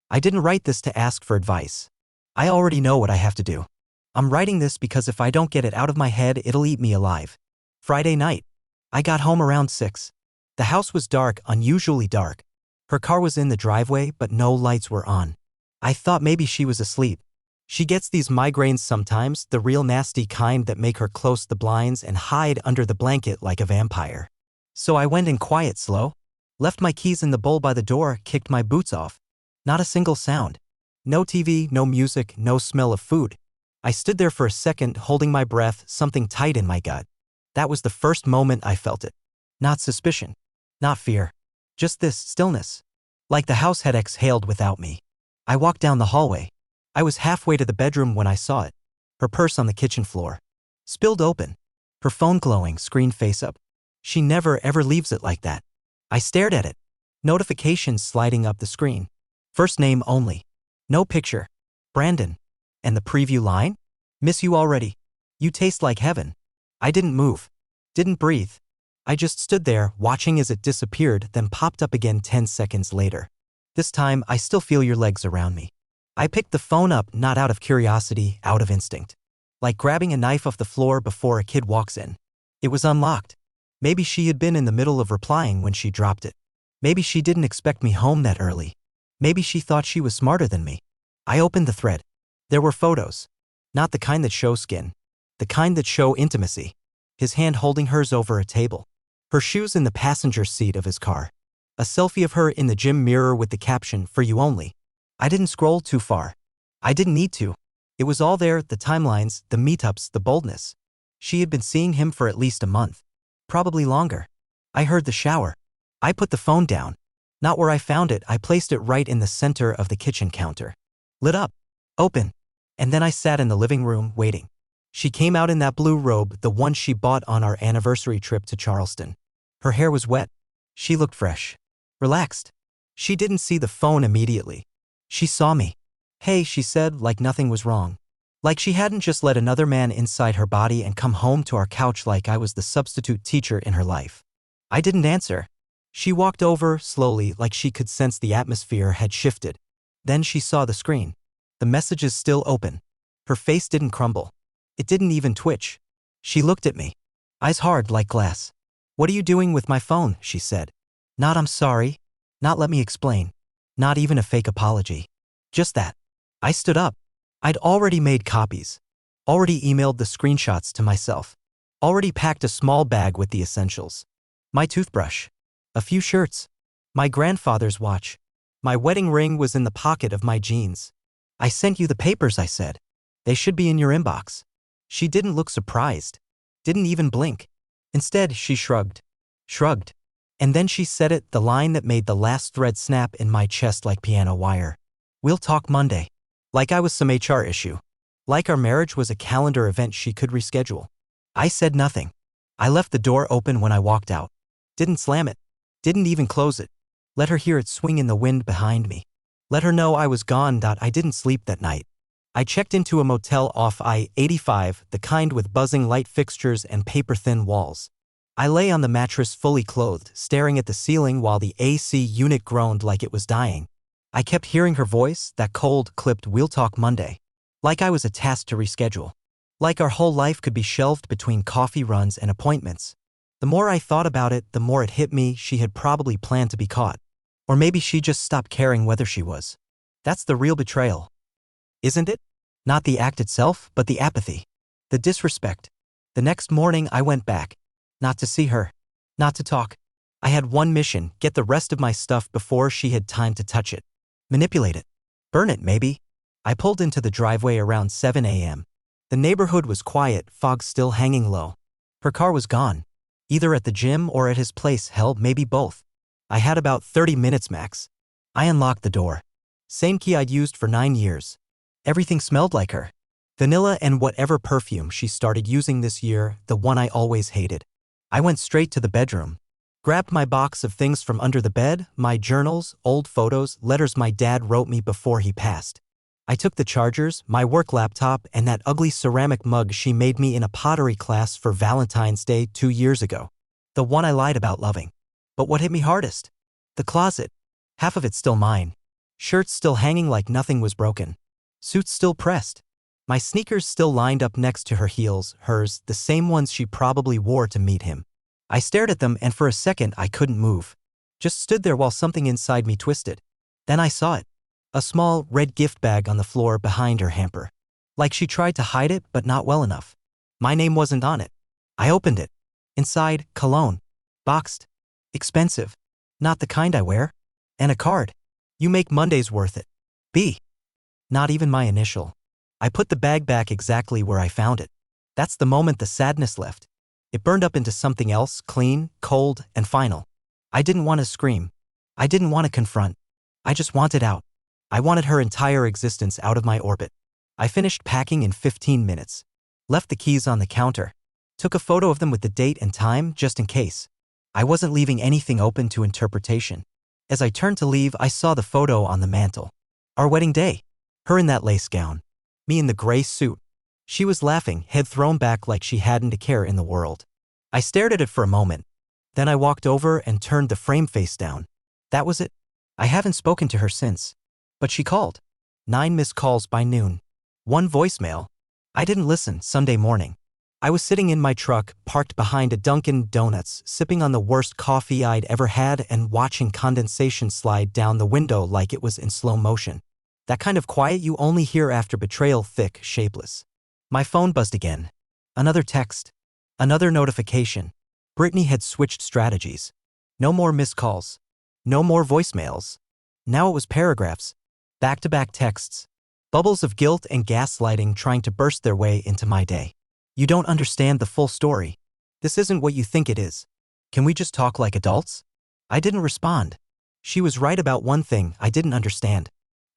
I didn't write this to ask for advice. I already know what I have to do. I'm writing this because if I don't get it out of my head, it'll eat me alive. Friday night. I got home around 6. The house was dark, unusually dark. Her car was in the driveway, but no lights were on. I thought maybe she was asleep. She gets these migraines sometimes, the real nasty kind that make her close the blinds and hide under the blanket like a vampire. So I went in quiet, slow. Left my keys in the bowl by the door, kicked my boots off. Not a single sound. No TV, no music, no smell of food. I stood there for a second, holding my breath, something tight in my gut. That was the first moment I felt it. Not suspicion. Not fear. Just this stillness. Like the house had exhaled without me. I walked down the hallway. I was halfway to the bedroom when I saw it. Her purse on the kitchen floor. Spilled open. Her phone glowing, screen face up. She never ever leaves it like that. I stared at it. Notifications sliding up the screen. First name only. No picture. Brandon. And the preview line? Miss you already. You taste like heaven. I didn't move. Didn't breathe. I just stood there, watching as it disappeared, then popped up again 10 seconds later. This time, I still feel your legs around me. I picked the phone up, not out of curiosity, out of instinct. Like grabbing a knife off the floor before a kid walks in. It was unlocked. Maybe she had been in the middle of replying when she dropped it. Maybe she didn't expect me home that early. Maybe she thought she was smarter than me. I opened the thread. There were photos. Not the kind that show skin. The kind that show intimacy. His hand holding hers over a table. Her shoes in the passenger seat of his car. A selfie of her in the gym mirror with the caption, "For you only." I didn't scroll too far. I didn't need to. It was all there, the timelines, the meetups, the boldness. She had been seeing him for at least a month. Probably longer. I heard the shower. I put the phone down. Not where I found it, I placed it right in the center of the kitchen counter. Lit up. Open. And then I sat in the living room, waiting. She came out in that blue robe, the one she bought on our anniversary trip to Charleston. Her hair was wet. She looked fresh. Relaxed. She didn't see the phone immediately. She saw me. "Hey," she said, like nothing was wrong. Like she hadn't just let another man inside her body and come home to our couch like I was the substitute teacher in her life. I didn't answer. She walked over, slowly, like she could sense the atmosphere had shifted. Then she saw the screen. The messages still open. Her face didn't crumble. It didn't even twitch. She looked at me. Eyes hard like glass. "What are you doing with my phone?" she said. Not "I'm sorry." Not "let me explain." Not even a fake apology. Just that. I stood up. I'd already made copies. Already emailed the screenshots to myself. Already packed a small bag with the essentials. My toothbrush. A few shirts. My grandfather's watch. My wedding ring was in the pocket of my jeans. "I sent you the papers," I said. "They should be in your inbox." She didn't look surprised. Didn't even blink. Instead, she shrugged. Shrugged. And then she said it, the line that made the last thread snap in my chest like piano wire. "We'll talk Monday." Like I was some HR issue. Like our marriage was a calendar event she could reschedule. I said nothing. I left the door open when I walked out. Didn't slam it. Didn't even close it. Let her hear it swing in the wind behind me. Let her know I was gone. I didn't sleep that night. I checked into a motel off I-85, the kind with buzzing light fixtures and paper-thin walls. I lay on the mattress fully clothed, staring at the ceiling while the AC unit groaned like it was dying. I kept hearing her voice, that cold, clipped "We'll talk Monday." Like I was a task to reschedule. Like our whole life could be shelved between coffee runs and appointments. The more I thought about it, the more it hit me she had probably planned to be caught. Or maybe she just stopped caring whether she was. That's the real betrayal. Isn't it? Not the act itself, but the apathy. The disrespect. The next morning I went back. Not to see her. Not to talk. I had one mission, get the rest of my stuff before she had time to touch it. Manipulate it. Burn it, maybe. I pulled into the driveway around 7 a.m. The neighborhood was quiet, fog still hanging low. Her car was gone. Either at the gym or at his place, hell, maybe both. I had about 30 minutes max. I unlocked the door. Same key I'd used for 9 years. Everything smelled like her. Vanilla and whatever perfume she started using this year, the one I always hated. I went straight to the bedroom. Grabbed my box of things from under the bed, my journals, old photos, letters my dad wrote me before he passed. I took the chargers, my work laptop, and that ugly ceramic mug she made me in a pottery class for Valentine's Day 2 years ago. The one I lied about loving. But what hit me hardest? The closet. Half of it's still mine. Shirts still hanging like nothing was broken. Suits still pressed. My sneakers still lined up next to her heels, hers, the same ones she probably wore to meet him. I stared at them and for a second I couldn't move. Just stood there while something inside me twisted. Then I saw it. A small, red gift bag on the floor behind her hamper. Like she tried to hide it, but not well enough. My name wasn't on it. I opened it. Inside, cologne. Boxed. Expensive. Not the kind I wear. And a card. You make Mondays worth it. B. Not even my initial. I put the bag back exactly where I found it. That's the moment the sadness left. It burned up into something else, clean, cold, and final. I didn't want to scream. I didn't want to confront. I just wanted out. I wanted her entire existence out of my orbit. I finished packing in 15 minutes. Left the keys on the counter. Took a photo of them with the date and time, just in case. I wasn't leaving anything open to interpretation. As I turned to leave, I saw the photo on the mantle. Our wedding day. Her in that lace gown. Me in the gray suit. She was laughing, head thrown back like she hadn't a care in the world. I stared at it for a moment. Then I walked over and turned the frame face down. That was it. I haven't spoken to her since. But she called. 9 missed calls by noon. 1 voicemail. I didn't listen. Sunday morning. I was sitting in my truck, parked behind a Dunkin' Donuts, sipping on the worst coffee I'd ever had and watching condensation slide down the window like it was in slow motion. That kind of quiet you only hear after betrayal, thick, shapeless. My phone buzzed again. Another text. Another notification. Brittany had switched strategies. No more missed calls. No more voicemails. Now it was paragraphs. Back-to-back texts. Bubbles of guilt and gaslighting trying to burst their way into my day. You don't understand the full story. This isn't what you think it is. Can we just talk like adults? I didn't respond. She was right about one thing I didn't understand.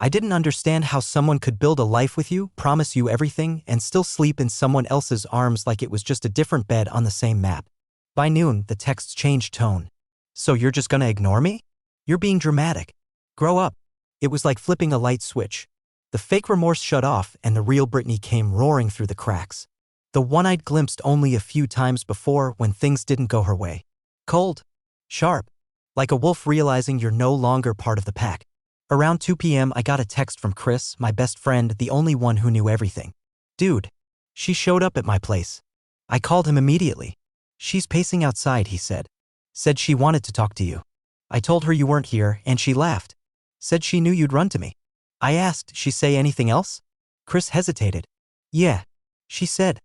I didn't understand how someone could build a life with you, promise you everything, and still sleep in someone else's arms like it was just a different bed on the same map. By noon, the texts changed tone. So you're just gonna ignore me? You're being dramatic. Grow up. It was like flipping a light switch. The fake remorse shut off and the real Brittany came roaring through the cracks. The one I'd glimpsed only a few times before when things didn't go her way. Cold. Sharp. Like a wolf realizing you're no longer part of the pack. Around 2 p.m. I got a text from Chris, my best friend, the only one who knew everything. Dude. She showed up at my place. I called him immediately. She's pacing outside, he said. Said she wanted to talk to you. I told her you weren't here and she laughed. Said she knew you'd run to me. I asked, she say anything else? Chris hesitated. Yeah. She said.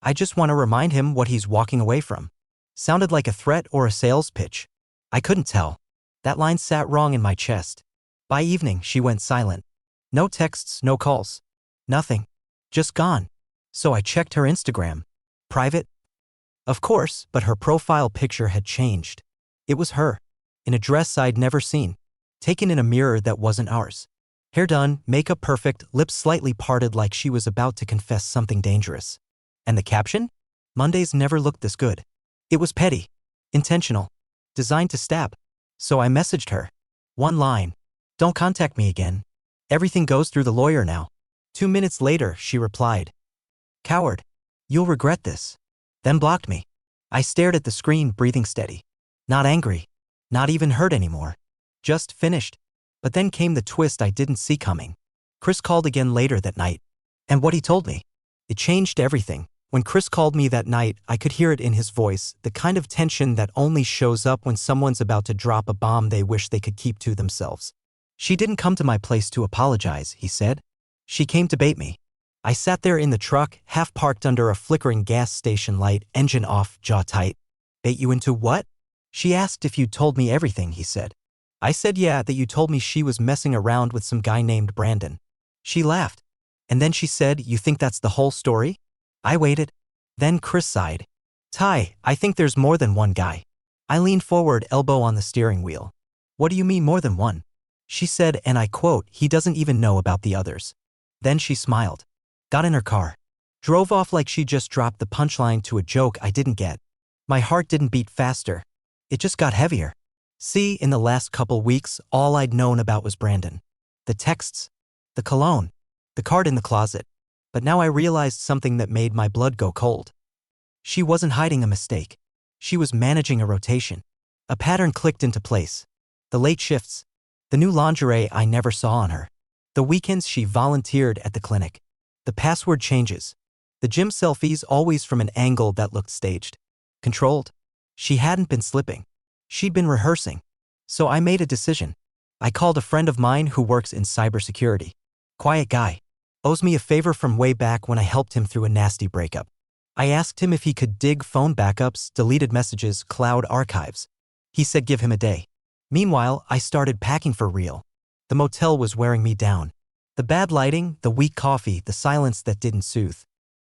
I just want to remind him what he's walking away from. Sounded like a threat or a sales pitch. I couldn't tell. That line sat wrong in my chest. By evening, she went silent. No texts, no calls. Nothing. Just gone. So I checked her Instagram. Private? Of course, but her profile picture had changed. It was her. In a dress I'd never seen. Taken in a mirror that wasn't ours. Hair done, makeup perfect, lips slightly parted like she was about to confess something dangerous. And the caption? Mondays never looked this good. It was petty. Intentional. Designed to stab. So I messaged her. One line. Don't contact me again. Everything goes through the lawyer now. 2 minutes later, she replied. Coward. You'll regret this. Then blocked me. I stared at the screen, breathing steady. Not angry. Not even hurt anymore. Just finished. But then came the twist I didn't see coming. Chris called again later that night. And what he told me. It changed everything. When Chris called me that night, I could hear it in his voice, the kind of tension that only shows up when someone's about to drop a bomb they wish they could keep to themselves. She didn't come to my place to apologize, he said. She came to bait me. I sat there in the truck, half parked under a flickering gas station light, engine off, jaw tight. Bait you into what? She asked if you'd told me everything, he said. I said yeah, that you told me she was messing around with some guy named Brandon. She laughed. And then she said, you think that's the whole story? I waited. Then Chris sighed. Ty, I think there's more than one guy. I leaned forward, elbow on the steering wheel. What do you mean more than one? She said, and I quote, he doesn't even know about the others. Then she smiled. Got in her car. Drove off like she just dropped the punchline to a joke I didn't get. My heart didn't beat faster. It just got heavier. See, in the last couple weeks, all I'd known about was Brandon. The texts. The cologne. The card in the closet. But now I realized something that made my blood go cold. She wasn't hiding a mistake. She was managing a rotation. A pattern clicked into place. The late shifts. The new lingerie I never saw on her. The weekends she volunteered at the clinic. The password changes. The gym selfies always from an angle that looked staged. Controlled. She hadn't been slipping. She'd been rehearsing. So I made a decision. I called a friend of mine who works in cybersecurity. Quiet guy. Owes me a favor from way back when I helped him through a nasty breakup. I asked him if he could dig phone backups, deleted messages, cloud archives. He said give him a day. Meanwhile, I started packing for real. The motel was wearing me down. The bad lighting, the weak coffee, the silence that didn't soothe.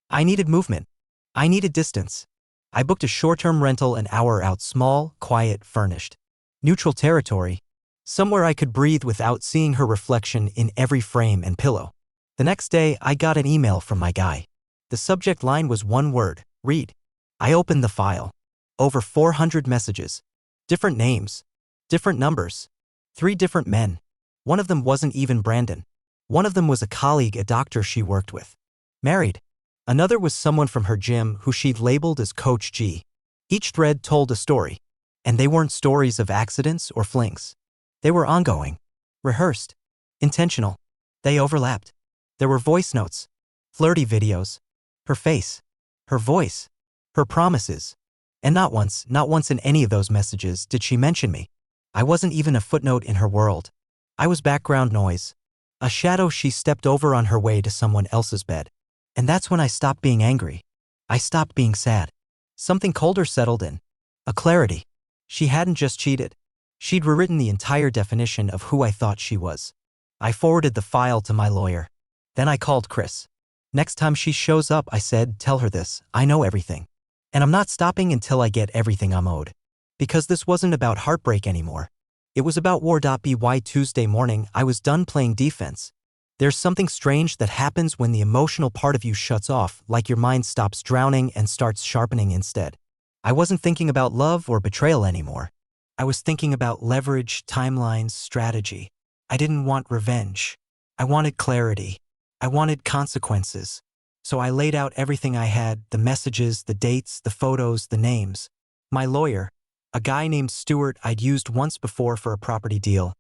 I needed movement. I needed distance. I booked a short-term rental an hour out, small, quiet, furnished. Neutral territory. Somewhere I could breathe without seeing her reflection in every frame and pillow. The next day, I got an email from my guy. The subject line was one word: read. I opened the file. Over 400 messages. Different names. Different numbers. 3 different men. One of them wasn't even Brandon. One of them was a colleague, a doctor she worked with. Married. Another was someone from her gym who she'd labeled as Coach G. Each thread told a story. And they weren't stories of accidents or flings. They were ongoing. Rehearsed. Intentional. They overlapped. There were voice notes. Flirty videos. Her face. Her voice. Her promises. And not once in any of those messages did she mention me. I wasn't even a footnote in her world. I was background noise. A shadow she stepped over on her way to someone else's bed. And that's when I stopped being angry. I stopped being sad. Something colder settled in. A clarity. She hadn't just cheated. She'd rewritten the entire definition of who I thought she was. I forwarded the file to my lawyer. Then I called Chris. Next time she shows up, I said, tell her this, I know everything. And I'm not stopping until I get everything I'm owed. Because this wasn't about heartbreak anymore. It was about war. By Tuesday morning, I was done playing defense. There's something strange that happens when the emotional part of you shuts off, like your mind stops drowning and starts sharpening instead. I wasn't thinking about love or betrayal anymore. I was thinking about leverage, timelines, strategy. I didn't want revenge. I wanted clarity. I wanted consequences. So I laid out everything I had, the messages, the dates, the photos, the names. My lawyer, a guy named Stuart I'd used once before for a property deal,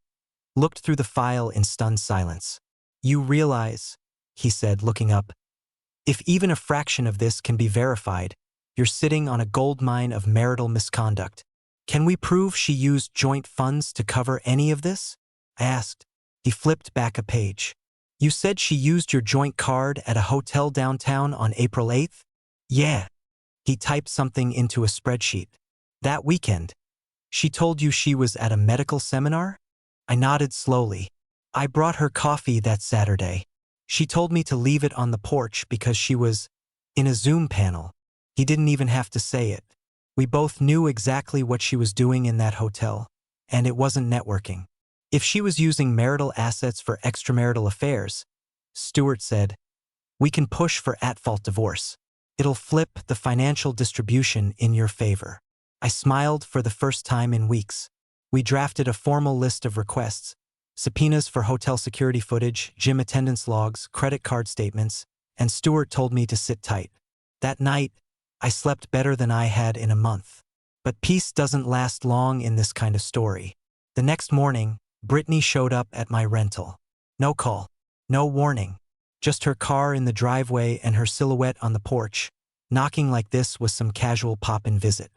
looked through the file in stunned silence. You realize, he said, looking up, if even a fraction of this can be verified, you're sitting on a gold mine of marital misconduct. Can we prove she used joint funds to cover any of this? I asked. He flipped back a page. You said she used your joint card at a hotel downtown on April 8th? Yeah. He typed something into a spreadsheet. That weekend. She told you she was at a medical seminar? I nodded slowly. I brought her coffee that Saturday. She told me to leave it on the porch because she was in a Zoom panel. He didn't even have to say it. We both knew exactly what she was doing in that hotel, and it wasn't networking. If she was using marital assets for extramarital affairs, Stuart said, we can push for at-fault divorce. It'll flip the financial distribution in your favor. I smiled for the first time in weeks. We drafted a formal list of requests, subpoenas for hotel security footage, gym attendance logs, credit card statements, and Stuart told me to sit tight. That night, I slept better than I had in a month. But peace doesn't last long in this kind of story. The next morning, Brittany showed up at my rental. No call, no warning, just her car in the driveway and her silhouette on the porch. Knocking like this was some casual pop-in visit.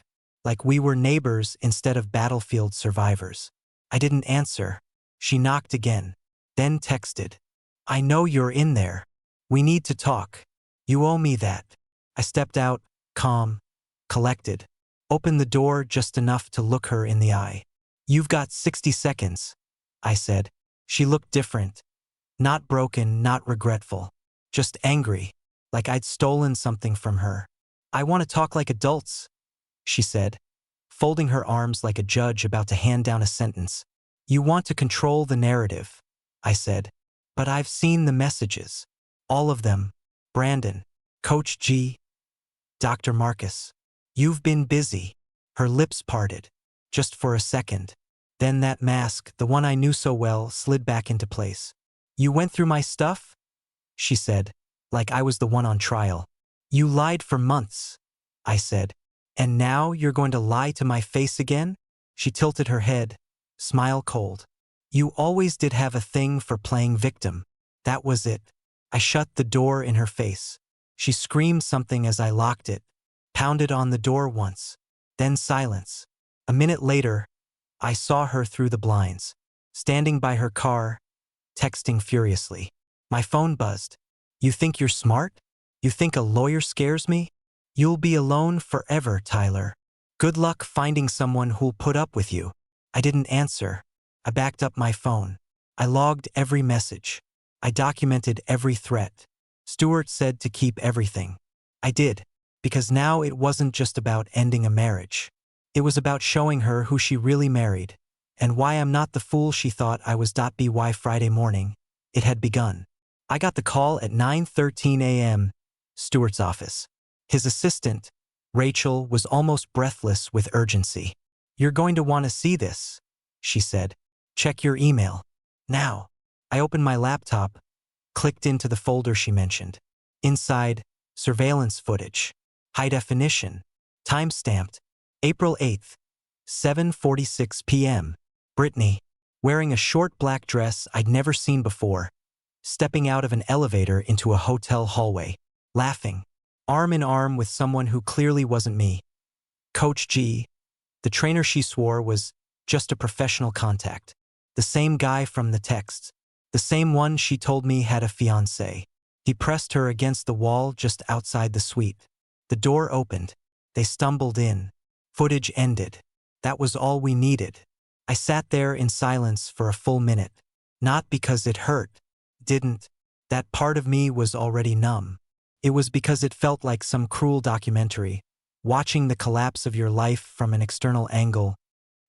Like we were neighbors instead of battlefield survivors. I didn't answer. She knocked again, then texted. I know you're in there. We need to talk. You owe me that. I stepped out, calm, collected. Opened the door just enough to look her in the eye. You've got 60 seconds, I said. She looked different. Not broken, not regretful. Just angry, like I'd stolen something from her. I want to talk like adults, she said, folding her arms like a judge about to hand down a sentence. You want to control the narrative, I said. But I've seen the messages. All of them. Brandon, Coach G, Dr. Marcus. You've been busy. Her lips parted, just for a second. Then that mask, the one I knew so well, slid back into place. You went through my stuff? She said, like I was the one on trial. You lied for months, I said. And now you're going to lie to my face again? She tilted her head, smile cold. You always did have a thing for playing victim. That was it. I shut the door in her face. She screamed something as I locked it, pounded on the door once. Then silence. A minute later, I saw her through the blinds, standing by her car, texting furiously. My phone buzzed. You think you're smart? You think a lawyer scares me? You'll be alone forever, Tyler. Good luck finding someone who'll put up with you. I didn't answer. I backed up my phone. I logged every message. I documented every threat. Stuart said to keep everything. I did, because now it wasn't just about ending a marriage. It was about showing her who she really married, and why I'm not the fool she thought I was. By Friday morning, it had begun. I got the call at 9:13 a.m., Stuart's office. His assistant, Rachel, was almost breathless with urgency. You're going to want to see this, she said. Check your email. Now. I opened my laptop, clicked into the folder she mentioned. Inside, surveillance footage. High definition. Time-stamped. April 8th, 7:46 p.m. Brittany, wearing a short black dress I'd never seen before, stepping out of an elevator into a hotel hallway, laughing, arm in arm with someone who clearly wasn't me. Coach G, the trainer she swore was just a professional contact. The same guy from the texts, the same one she told me had a fiancé. He pressed her against the wall just outside the suite. The door opened. They stumbled in. Footage ended. That was all we needed. I sat there in silence for a full minute. Not because it hurt. Didn't. That part of me was already numb. It was because it felt like some cruel documentary, watching the collapse of your life from an external angle,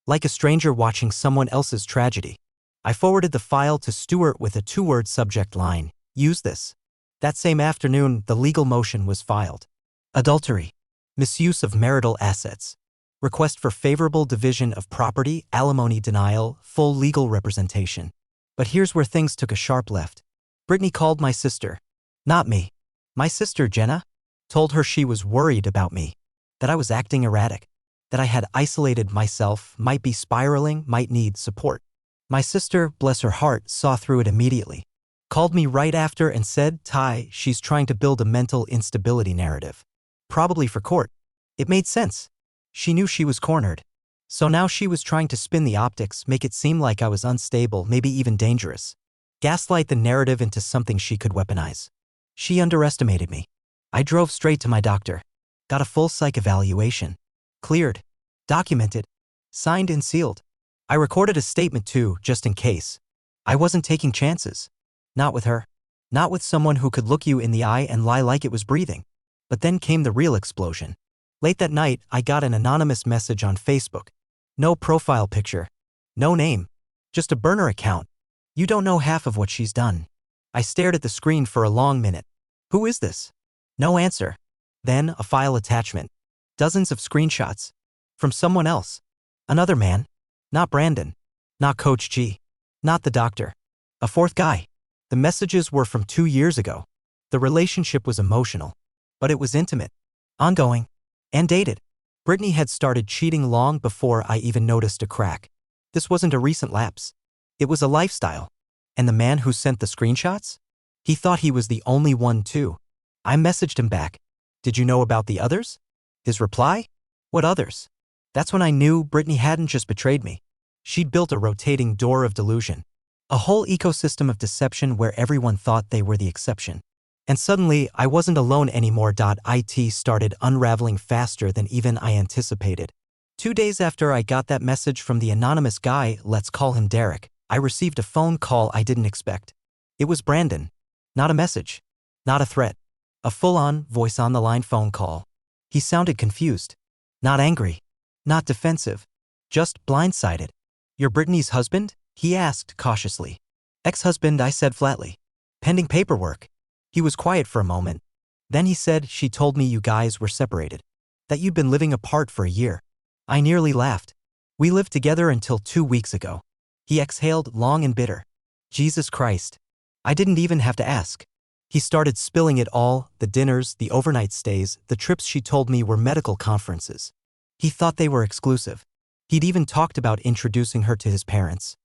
like a stranger watching someone else's tragedy. I forwarded the file to Stuart with a 2-word subject line. Use this. That same afternoon, the legal motion was filed. Adultery. Misuse of marital assets. Request for favorable division of property, alimony denial, full legal representation. But here's where things took a sharp left. Brittany called my sister. Not me. My sister, Jenna, told her she was worried about me, that I was acting erratic, that I had isolated myself, might be spiraling, might need support. My sister, bless her heart, saw through it immediately. Called me right after and said, Ty, she's trying to build a mental instability narrative. Probably for court. It made sense. She knew she was cornered. So now she was trying to spin the optics, make it seem like I was unstable, maybe even dangerous. Gaslight the narrative into something she could weaponize. She underestimated me. I drove straight to my doctor. Got a full psych evaluation. Cleared. Documented. Signed and sealed. I recorded a statement too, just in case. I wasn't taking chances. Not with her. Not with someone who could look you in the eye and lie like it was breathing. But then came the real explosion. Late that night, I got an anonymous message on Facebook. No profile picture. No name. Just a burner account. You don't know half of what she's done. I stared at the screen for a long minute. Who is this? No answer. Then a file attachment. Dozens of screenshots. From someone else. Another man. Not Brandon. Not Coach G. Not the doctor. A fourth guy. The messages were from 2 years ago. The relationship was emotional. But it was intimate. Ongoing. And dated. Brittany had started cheating long before I even noticed a crack. This wasn't a recent lapse. It was a lifestyle. And the man who sent the screenshots? He thought he was the only one too. I messaged him back. Did you know about the others? His reply? What others? That's when I knew Brittany hadn't just betrayed me. She'd built a rotating door of delusion. A whole ecosystem of deception where everyone thought they were the exception. And suddenly, I wasn't alone anymore. It started unraveling faster than even I anticipated. 2 days after I got that message from the anonymous guy, let's call him Derek, I received a phone call I didn't expect. It was Brandon. Not a message. Not a threat. A full-on, voice-on-the-line phone call. He sounded confused. Not angry. Not defensive. Just blindsided. You're Brittany's husband? He asked cautiously. Ex-husband, I said flatly. Pending paperwork. He was quiet for a moment. Then he said, she told me you guys were separated. That you'd been living apart for a year. I nearly laughed. We lived together until 2 weeks ago. He exhaled long and bitter. Jesus Christ. I didn't even have to ask. He started spilling it all, the dinners, the overnight stays, the trips she told me were medical conferences. He thought they were exclusive. He'd even talked about introducing her to his parents.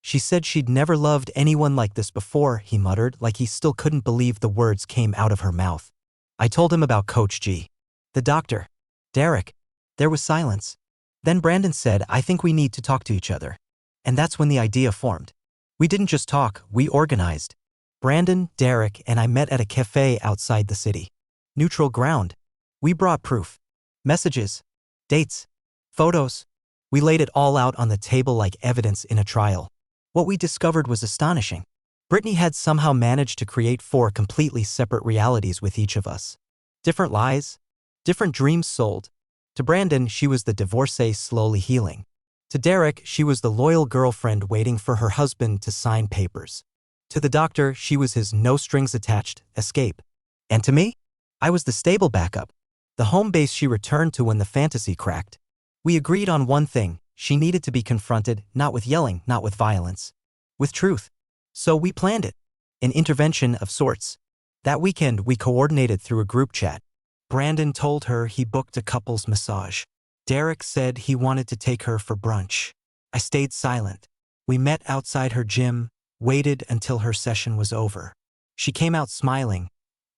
She said she'd never loved anyone like this before, he muttered, like he still couldn't believe the words came out of her mouth. I told him about Coach G. The doctor. Derek. There was silence. Then Brandon said, I think we need to talk to each other. And that's when the idea formed. We didn't just talk, we organized. Brandon, Derek, and I met at a cafe outside the city. Neutral ground. We brought proof. Messages. Dates. Photos. We laid it all out on the table like evidence in a trial. What we discovered was astonishing. Brittany had somehow managed to create 4 completely separate realities with each of us. Different lies. Different dreams sold. To Brandon, she was the divorcee slowly healing. To Derek, she was the loyal girlfriend waiting for her husband to sign papers. To the doctor, she was his no-strings-attached escape. And to me, I was the stable backup, the home base she returned to when the fantasy cracked. We agreed on one thing: she needed to be confronted, not with yelling, not with violence, with truth. So we planned it. An intervention of sorts. That weekend, we coordinated through a group chat. Brandon told her he booked a couples massage. Derek said he wanted to take her for brunch. I stayed silent. We met outside her gym, waited until her session was over. She came out smiling,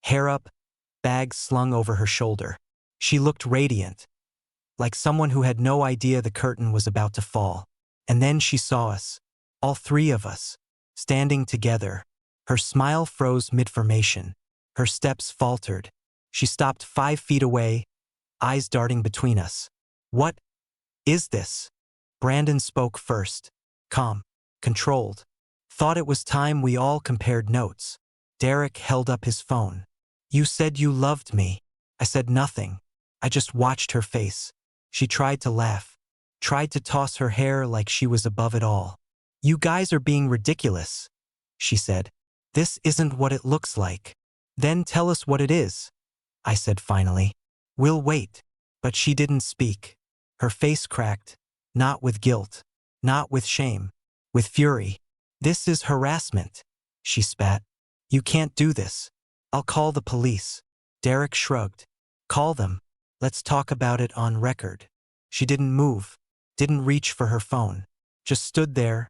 hair up, bag slung over her shoulder. She looked radiant, like someone who had no idea the curtain was about to fall. And then she saw us, all 3 of us, standing together. Her smile froze mid-formation. Her steps faltered. She stopped 5 feet away, eyes darting between us. What is this? Brandon spoke first, calm, controlled. Thought it was time we all compared notes. Derek held up his phone. You said you loved me. I said nothing. I just watched her face. She tried to laugh, tried to toss her hair like she was above it all. You guys are being ridiculous, she said. This isn't what it looks like. Then tell us what it is, I said finally. We'll wait. But she didn't speak. Her face cracked, not with guilt, not with shame, with fury. This is harassment, she spat. You can't do this. I'll call the police. Derek shrugged. Call them. Let's talk about it on record. She didn't move, didn't reach for her phone, just stood there,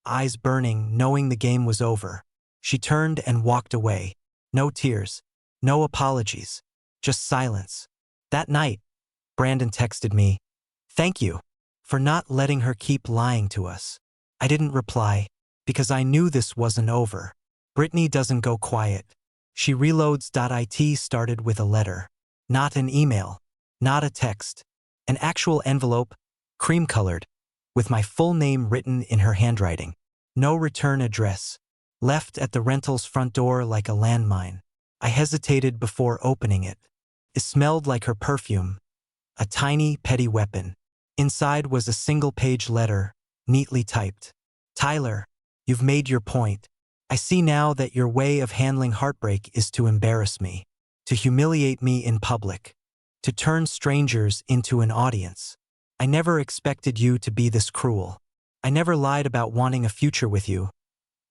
eyes burning, knowing the game was over. She turned and walked away. No tears, no apologies, just silence. That night, Brandon texted me, "Thank you for not letting her keep lying to us." I didn't reply, because I knew this wasn't over. Brittany doesn't go quiet. She reloads. It started with a letter, not an email, not a text, an actual envelope, cream-colored, with my full name written in her handwriting. No return address. Left at the rental's front door like a landmine. I hesitated before opening it. It smelled like her perfume, a tiny, petty weapon. Inside was a single-page letter, neatly typed. Tyler, you've made your point. I see now that your way of handling heartbreak is to embarrass me, to humiliate me in public, to turn strangers into an audience. I never expected you to be this cruel. I never lied about wanting a future with you.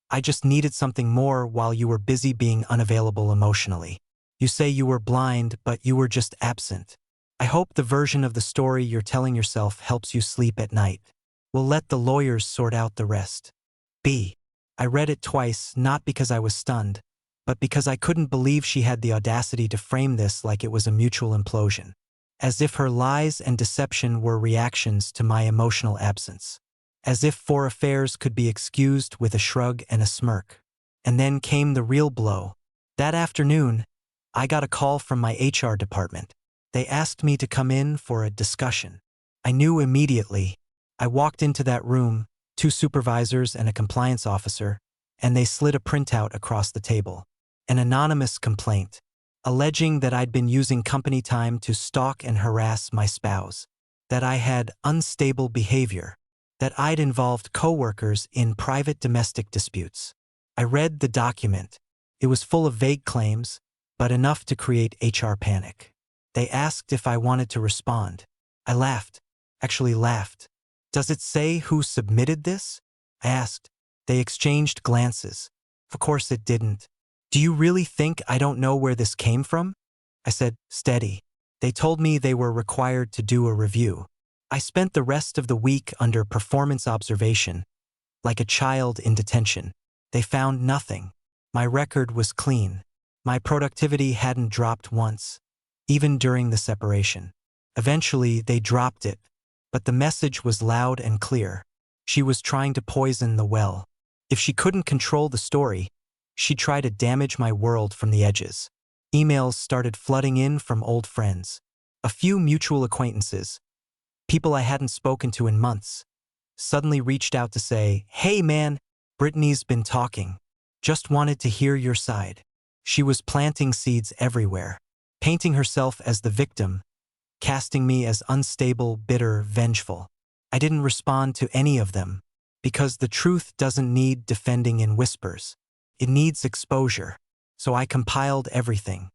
I just needed something more while you were busy being unavailable emotionally. You say you were blind, but you were just absent. I hope the version of the story you're telling yourself helps you sleep at night. We'll let the lawyers sort out the rest. B. I read it twice, not because I was stunned, but because I couldn't believe she had the audacity to frame this like it was a mutual implosion. As if her lies and deception were reactions to my emotional absence. As if 4 affairs could be excused with a shrug and a smirk. And then came the real blow. That afternoon, I got a call from my HR department. They asked me to come in for a discussion. I knew immediately. I walked into that room, 2 supervisors and a compliance officer, and they slid a printout across the table. An anonymous complaint, alleging that I'd been using company time to stalk and harass my spouse, that I had unstable behavior, that I'd involved coworkers in private domestic disputes. I read the document. It was full of vague claims, but enough to create HR panic. They asked if I wanted to respond. I laughed, actually laughed. Does it say who submitted this? I asked. They exchanged glances. Of course it didn't. Do you really think I don't know where this came from? I said, steady. They told me they were required to do a review. I spent the rest of the week under performance observation, like a child in detention. They found nothing. My record was clean. My productivity hadn't dropped once, even during the separation. Eventually, they dropped it, but the message was loud and clear. She was trying to poison the well. If she couldn't control the story, she'd try to damage my world from the edges. Emails started flooding in from old friends. A few mutual acquaintances, people I hadn't spoken to in months, suddenly reached out to say, "Hey man, Brittany's been talking. Just wanted to hear your side." She was planting seeds everywhere, painting herself as the victim, casting me as unstable, bitter, vengeful. I didn't respond to any of them, because the truth doesn't need defending in whispers. It needs exposure. So I compiled everything.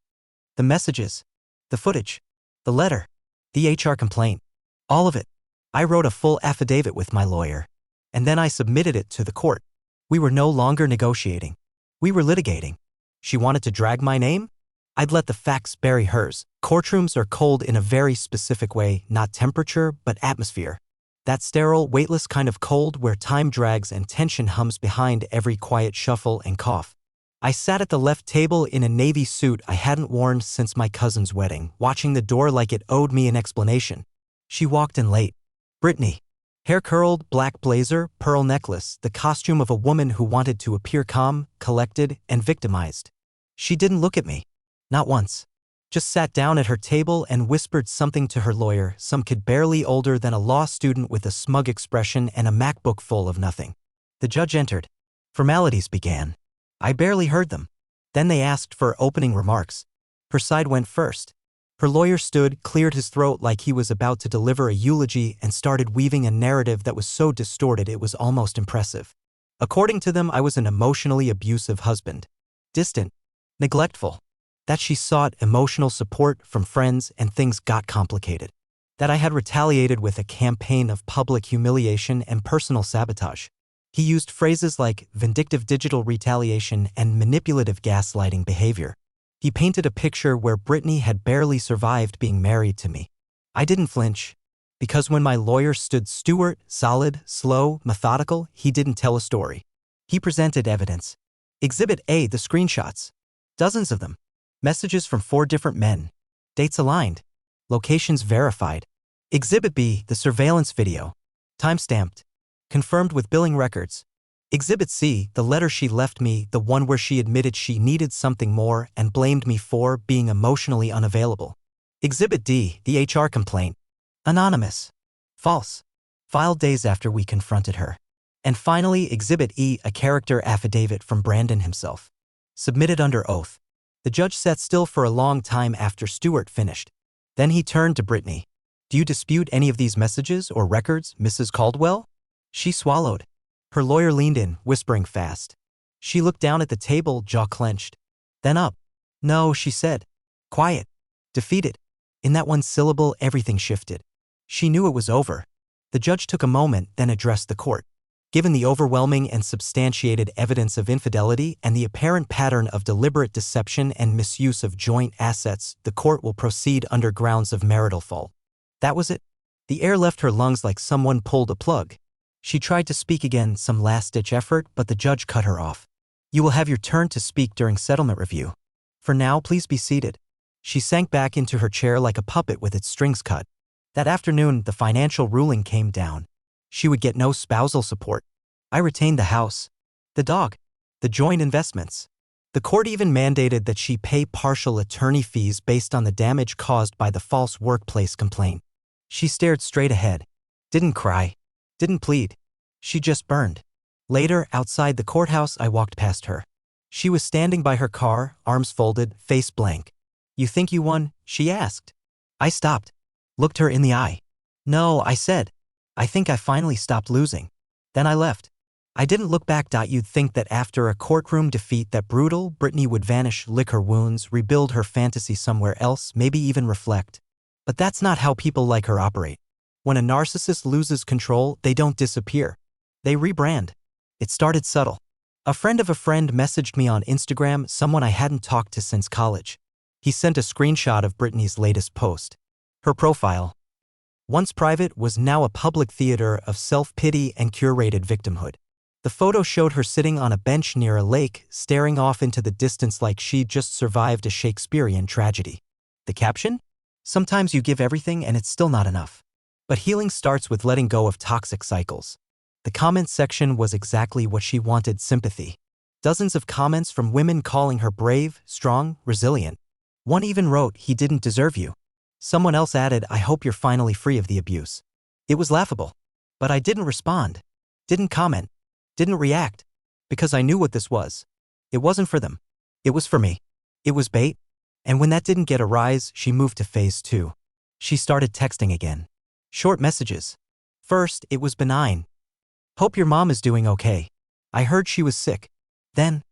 The messages, the footage, the letter, the HR complaint, all of it. I wrote a full affidavit with my lawyer, and then I submitted it to the court. We were no longer negotiating. We were litigating. She wanted to drag my name? I'd let the facts bury hers. Courtrooms are cold in a very specific way, not temperature, but atmosphere. That sterile, weightless kind of cold where time drags and tension hums behind every quiet shuffle and cough. I sat at the left table in a navy suit I hadn't worn since my cousin's wedding, watching the door like it owed me an explanation. She walked in late. Brittany. Hair curled, black blazer, pearl necklace, the costume of a woman who wanted to appear calm, collected, and victimized. She didn't look at me. Not once. Just sat down at her table and whispered something to her lawyer, some kid barely older than a law student with a smug expression and a MacBook full of nothing. The judge entered. Formalities began. I barely heard them. Then they asked for opening remarks. Her side went first. Her lawyer stood, cleared his throat like he was about to deliver a eulogy, and started weaving a narrative that was so distorted it was almost impressive. According to them, I was an emotionally abusive husband. Distant. Neglectful. That she sought emotional support from friends and things got complicated. That I had retaliated with a campaign of public humiliation and personal sabotage. He used phrases like vindictive digital retaliation and manipulative gaslighting behavior. He painted a picture where Brittany had barely survived being married to me. I didn't flinch, because when my lawyer stood Stewart, solid, slow, methodical, he didn't tell a story. He presented evidence. Exhibit A, the screenshots. Dozens of them. Messages from 4 different men. Dates aligned. Locations verified. Exhibit B, the surveillance video. Timestamped. Confirmed with billing records. Exhibit C, the letter she left me, the one where she admitted she needed something more and blamed me for being emotionally unavailable. Exhibit D, the HR complaint. Anonymous. False. Filed days after we confronted her. And finally, Exhibit E, a character affidavit from Brandon himself. Submitted under oath. The judge sat still for a long time after Stewart finished. Then he turned to Brittany. "Do you dispute any of these messages or records, Mrs. Caldwell?" She swallowed. Her lawyer leaned in, whispering fast. She looked down at the table, jaw clenched. Then up. "No," she said. Quiet. Defeated. In that one syllable, everything shifted. She knew it was over. The judge took a moment, then addressed the court. Given the overwhelming and substantiated evidence of infidelity and the apparent pattern of deliberate deception and misuse of joint assets, the court will proceed under grounds of marital fault. That was it. The air left her lungs like someone pulled a plug. She tried to speak again, some last-ditch effort, but the judge cut her off. "You will have your turn to speak during settlement review. For now, please be seated." She sank back into her chair like a puppet with its strings cut. That afternoon, the financial ruling came down. She would get no spousal support. I retained the house, the dog, the joint investments. The court even mandated that she pay partial attorney fees based on the damage caused by the false workplace complaint. She stared straight ahead. Didn't cry. Didn't plead. She just burned. Later, outside the courthouse, I walked past her. She was standing by her car, arms folded, face blank. "You think you won?" she asked. I stopped. Looked her in the eye. "No," I said. "I think I finally stopped losing." Then I left. I didn't look back. You'd think that after a courtroom defeat that brutal, Brittany would vanish, lick her wounds, rebuild her fantasy somewhere else, maybe even reflect. But that's not how people like her operate. When a narcissist loses control, they don't disappear. They rebrand. It started subtle. A friend of a friend messaged me on Instagram, someone I hadn't talked to since college. He sent a screenshot of Brittany's latest post. Her profile, once private, was now a public theater of self-pity and curated victimhood. The photo showed her sitting on a bench near a lake, staring off into the distance like she'd just survived a Shakespearean tragedy. The caption? Sometimes you give everything and it's still not enough. But healing starts with letting go of toxic cycles. The comment section was exactly what she wanted: sympathy. Dozens of comments from women calling her brave, strong, resilient. One even wrote, "He didn't deserve you." Someone else added, "I hope you're finally free of the abuse." It was laughable. But I didn't respond. Didn't comment. Didn't react. Because I knew what this was. It wasn't for them. It was for me. It was bait. And when that didn't get a rise, she moved to phase 2. She started texting again. Short messages. First, it was benign. "Hope your mom is doing okay. I heard she was sick." Then,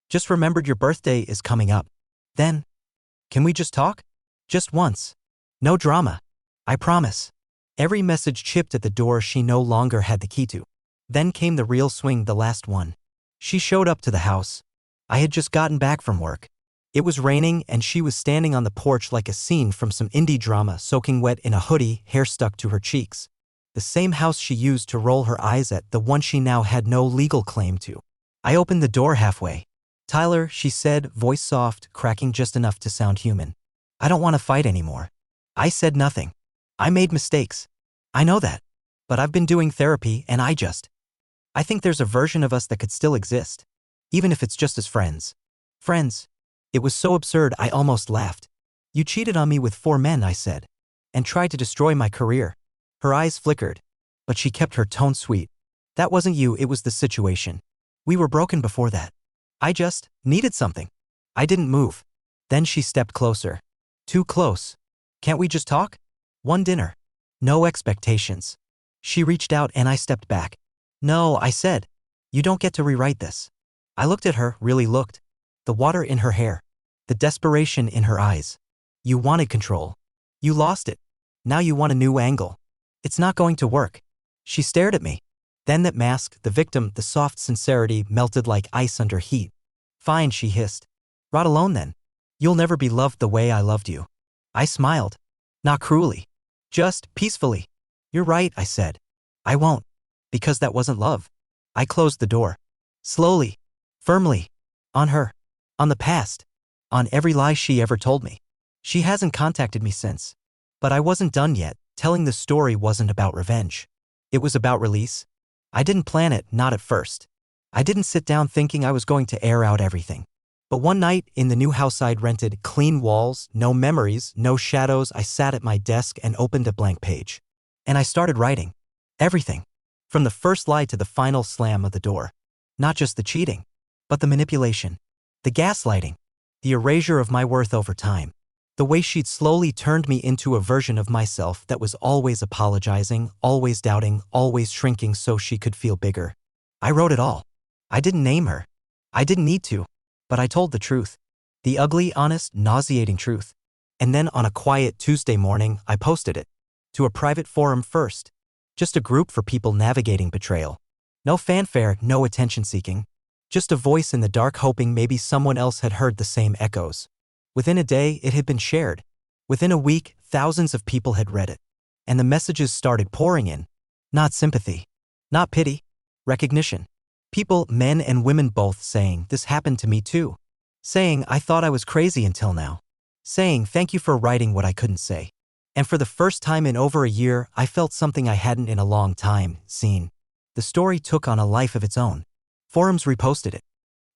"Just remembered your birthday is coming up." Then, "Can we just talk? Just once. No drama. I promise." Every message chipped at the door she no longer had the key to. Then came the real swing, the last one. She showed up to the house. I had just gotten back from work. It was raining and she was standing on the porch like a scene from some indie drama, soaking wet in a hoodie, hair stuck to her cheeks. The same house she used to roll her eyes at, the one she now had no legal claim to. I opened the door halfway. "Tyler," she said, voice soft, cracking just enough to sound human. "I don't want to fight anymore." I said nothing. I made mistakes. I know that. But I've been doing therapy and I think there's a version of us that could still exist. Even if it's just as friends. Friends. It was so absurd I almost laughed. "You cheated on me with 4 men," I said. "And tried to destroy my career." Her eyes flickered. But she kept her tone sweet. "That wasn't you, it was the situation. We were broken before that. I just needed something." I didn't move. Then she stepped closer. Too close. "Can't we just talk? One dinner. No expectations." She reached out and I stepped back. "No," I said. "You don't get to rewrite this." I looked at her, really looked. The water in her hair. The desperation in her eyes. "You wanted control. You lost it. Now you want a new angle. It's not going to work." She stared at me. Then that mask, the victim, the soft sincerity, melted like ice under heat. "Fine," she hissed. "Rot alone then. You'll never be loved the way I loved you." I smiled. Not cruelly. Just peacefully. "You're right," I said. "I won't." Because that wasn't love. I closed the door. Slowly. Firmly. On her. On the past. On every lie she ever told me. She hasn't contacted me since. But I wasn't done yet. Telling the story wasn't about revenge. It was about release. I didn't plan it, not at first. I didn't sit down thinking I was going to air out everything. But one night, in the new house I'd rented, clean walls, no memories, no shadows, I sat at my desk and opened a blank page. And I started writing. Everything. From the first lie to the final slam of the door. Not just the cheating, but the manipulation. The gaslighting. The erasure of my worth over time. The way she'd slowly turned me into a version of myself that was always apologizing, always doubting, always shrinking so she could feel bigger. I wrote it all. I didn't name her. I didn't need to. But I told the truth. The ugly, honest, nauseating truth. And then on a quiet Tuesday morning, I posted it. To a private forum first. Just a group for people navigating betrayal. No fanfare, no attention-seeking. Just a voice in the dark hoping maybe someone else had heard the same echoes. Within a day, it had been shared. Within a week, thousands of people had read it. And the messages started pouring in. Not sympathy. Not pity. Recognition. People, men and women both, saying, "This happened to me too." Saying, "I thought I was crazy until now." Saying, "Thank you for writing what I couldn't say." And for the first time in over a year, I felt something I hadn't in a long time seen. The story took on a life of its own. Forums reposted it.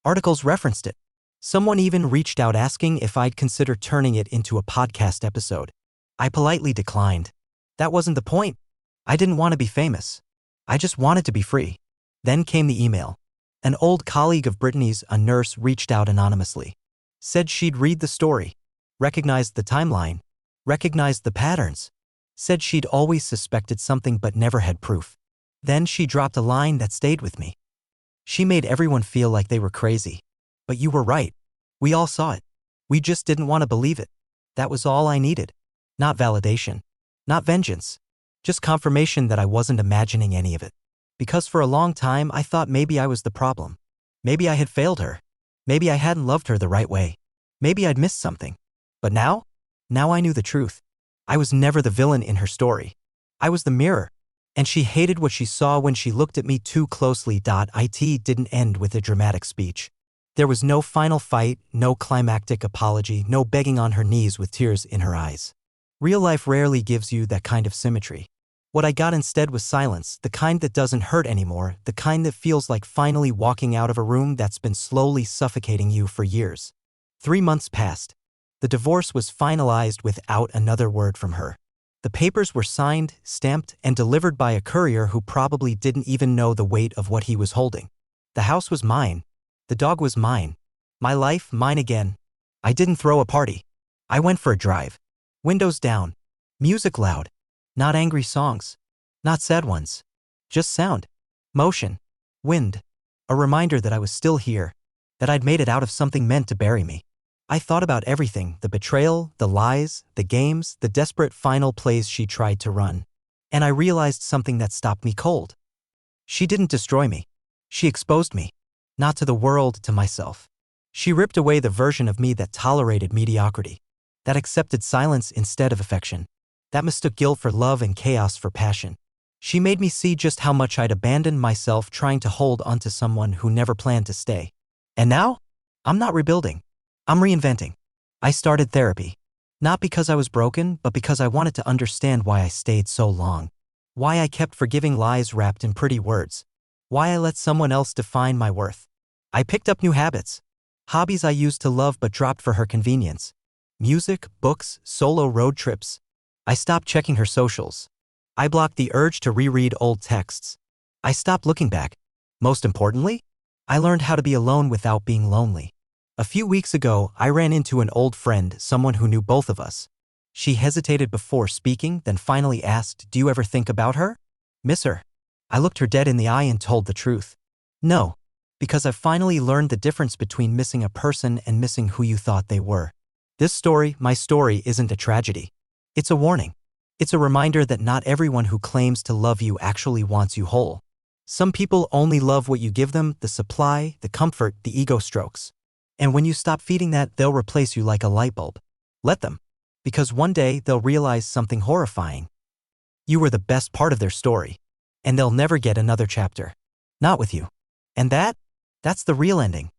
Articles referenced it. Someone even reached out asking if I'd consider turning it into a podcast episode. I politely declined. That wasn't the point. I didn't want to be famous. I just wanted to be free. Then came the email. An old colleague of Brittany's, a nurse, reached out anonymously. Said she'd read the story. Recognized the timeline. Recognized the patterns. Said she'd always suspected something but never had proof. Then she dropped a line that stayed with me. She made everyone feel like they were crazy. "But you were right. We all saw it. We just didn't want to believe it." That was all I needed. Not validation. Not vengeance. Just confirmation that I wasn't imagining any of it. Because for a long time I thought maybe I was the problem. Maybe I had failed her. Maybe I hadn't loved her the right way. Maybe I'd missed something. But now I knew the truth. I was never the villain in her story. I was the mirror. And she hated what she saw when she looked at me too closely. It didn't end with a dramatic speech. There was no final fight, no climactic apology, no begging on her knees with tears in her eyes. Real life rarely gives you that kind of symmetry. What I got instead was silence, the kind that doesn't hurt anymore, the kind that feels like finally walking out of a room that's been slowly suffocating you for years. 3 months passed. The divorce was finalized without another word from her. The papers were signed, stamped, and delivered by a courier who probably didn't even know the weight of what he was holding. The house was mine. The dog was mine. My life, mine again. I didn't throw a party. I went for a drive. Windows down. Music loud. Not angry songs. Not sad ones. Just sound. Motion. Wind. A reminder that I was still here. That I'd made it out of something meant to bury me. I thought about everything, the betrayal, the lies, the games, the desperate final plays she tried to run. And I realized something that stopped me cold. She didn't destroy me. She exposed me. Not to the world, to myself. She ripped away the version of me that tolerated mediocrity. That accepted silence instead of affection. That mistook guilt for love and chaos for passion. She made me see just how much I'd abandoned myself trying to hold onto someone who never planned to stay. And now? I'm not rebuilding. I'm reinventing. I started therapy. Not because I was broken, but because I wanted to understand why I stayed so long. Why I kept forgiving lies wrapped in pretty words. Why I let someone else define my worth. I picked up new habits. Hobbies I used to love but dropped for her convenience. Music, books, solo road trips. I stopped checking her socials. I blocked the urge to reread old texts. I stopped looking back. Most importantly, I learned how to be alone without being lonely. A few weeks ago, I ran into an old friend, someone who knew both of us. She hesitated before speaking, then finally asked, "Do you ever think about her? Miss her?" I looked her dead in the eye and told the truth. No, because I've finally learned the difference between missing a person and missing who you thought they were. This story, my story, isn't a tragedy. It's a warning. It's a reminder that not everyone who claims to love you actually wants you whole. Some people only love what you give them, the supply, the comfort, the ego strokes. And when you stop feeding that, they'll replace you like a light bulb. Let them. Because one day they'll realize something horrifying. You were the best part of their story. And they'll never get another chapter. Not with you. And that's the real ending.